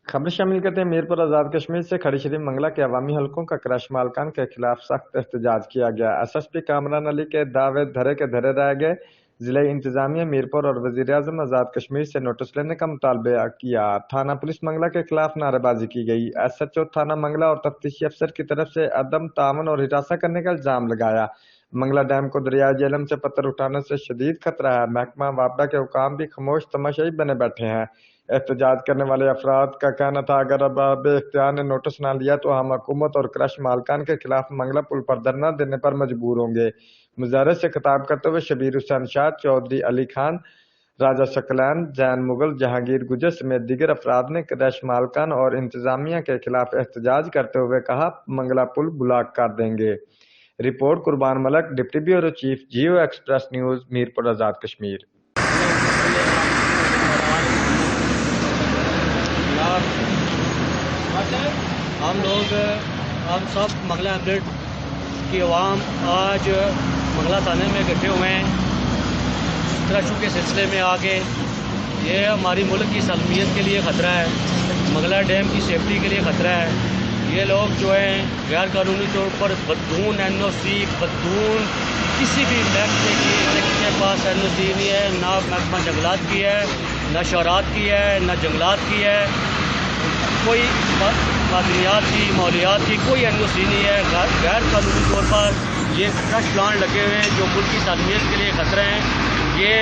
खबर शामिल करते हैं मीरपुर आजाद कश्मीर से खड़ी शरीफ मंगला के अवामी हलकों का क्रश मालकान के खिलाफ सख्त एहतजाज किया गया। एसएसपी कामरान अली के दावे धरे के धरे रह गए। जिला इंतजामिया मीरपुर और वजीर आजम आजाद कश्मीर से नोटिस लेने का मुतालबा किया। थाना पुलिस मंगला के खिलाफ नारेबाजी की गई। एसएचओ थाना मंगला और तफ्तीशी अफसर की तरफ से अदम तावन और हिरासा करने का इल्जाम लगाया। मंगला डैम को दरियाई जेहलम से पत्थर उठाने से शदीद खतरा है। महकमा वापडा के हुकाम भी खामोश तमाशाई बने बैठे हैं। एहतजाज करने वाले अफराद का कहना था, अगर अब इख्तियार ने नोटिस ना लिया तो हम हुकूमत और क्रश मालकान के खिलाफ मंगला पुल पर धरना देने पर मजबूर होंगे। मुजाहरे से खिताब करते हुए शबीर हुसैन शाह, चौधरी अली खान, राजा शकलैन, जैन मुगल, जहांगीर गुजर समेत दीगर अफराद ने क्रश मालकान और इंतजामिया के खिलाफ एहतजाज करते हुए कहा, मंगला पुल ब्लॉक कर देंगे। रिपोर्ट कुर्बान मलक, डिप्टी ब्यूरो चीफ, जियो एक्सप्रेस न्यूज, मीरपुर आजाद कश्मीर। हम सब मंगला अपडेट की आवाम आज मंगला थाने में इकट्ठे हुए हैं। क्रशों के सिलसिले में आके ये हमारी मुल्क की सलामत के लिए ख़तरा है, मंगला डैम की सेफ्टी के लिए ख़तरा है। ये लोग जो हैं गैर कानूनी तौर पर बदून NOC, बदून किसी भी महकमे के पास NOC नहीं है, ना महकमा जंगलात की है, ना शौरात की है, ना जंगलात की है, कोई मादनियात की, मौलियात की कोई NOC नहीं है। गैर कानूनी तौर पर ये क्रश प्लांट लगे हुए हैं जो मुल्क की सलामत के लिए ख़तरा हैं। ये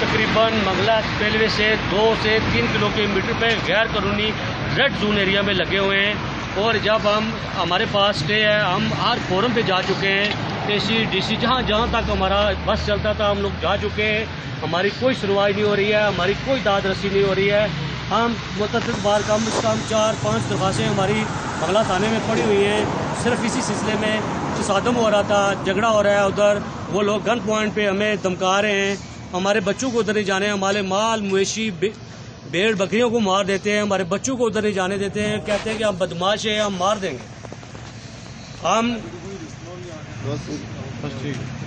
तकरीबन मंगला स्पिलवे से 2 से 3 किलोमीटर पे गैर कानूनी रेड जोन एरिया में लगे हुए हैं। और जब हमारे पास स्टे है, हम हर फोरम पे जा चुके हैं, AC DC जहाँ तक हमारा बस चलता था हम लोग जा चुके हैं। हमारी कोई सुनवाई नहीं हो रही है, हमारी कोई दाद रसी नहीं हो रही है। हम मुतअद्दिद बार कम से कम 4-5 दरख्वास्तें हमारी मंगला थाने में पड़ी हुई हैं। सिर्फ इसी सिलसिले में तसादम हो रहा था, झगड़ा हो रहा है उधर, वो लोग गन पॉइंट पे हमें धमका रहे हैं। हमारे बच्चों को उधर नहीं जाने, हमारे माल मवेशी भेड़ बकरियों को मार देते हैं, हमारे बच्चों को उधर नहीं जाने देते हैं। कहते हैं कि हम बदमाश हैं, हम मार देंगे। हम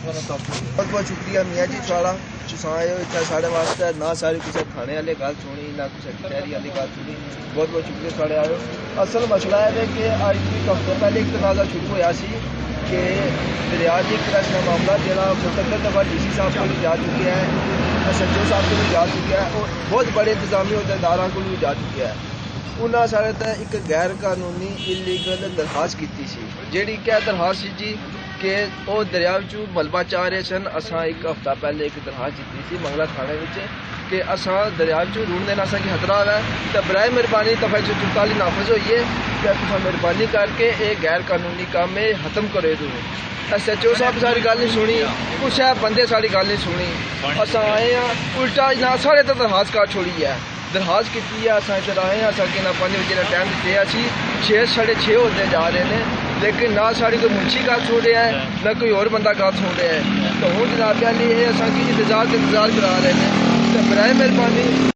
बहुत बहुत शुक्रिया मियाँ जी सारा इतना साढ़े वास्ते ना सारी किसी थाने वाले गल सुनी ना किसी कचहरी वाली गल सुनी। बहुत बहुत शुक्रिया साढ़े आयो। असल मसला है कि अज एक हफ्ते पहले एक तनाज़ा शुरू होया सी कि दरिया की क्रश का मामला जो मुतअद्दिद दफा DC साहब को भी जा चुके हैं, SHO साहब को भी जा चुका है और बहुत बड़े इंतजामी अहदेदारां को भी जा चुका है। उन्होंने साढ़े तक एक गैर कानूनी इलीगल दरखास्त की सी, जी क्या दरखास्त सी जी कि वो दरिया मलबा चाह रहे सन। असा एक हफ्ता पहले एक दरखास्त दी थी मंगला थाने में कि असा दरिया रूण देना असा की खतरा है, तो बराए मेहरबानी दफा 144 नाफज होइए कि तुम मेहरबानी करके ये गैर कानूनी काम में खत्म करे दो। SHO साहब सारी गल नहीं सुनी, कुछ है बंदे सारी गल नहीं सुनी। असा आए हैं उल्टा ना साढ़े तक दरखास्त कर छोड़ी है। दरखास्त की है असा इधर आए हैं, असा कि ना 5 बजे टाइम दिते असी 6-6:30 होते जा रहे हैं, लेकिन ना साड़ी कोई मुंशी गल सुन रहा है ना कोई और बंदा गल सुन रहा है। तो हूँ जनाब अली असा की इंतजार करा रहे हैं, तो बराए मेहरबानी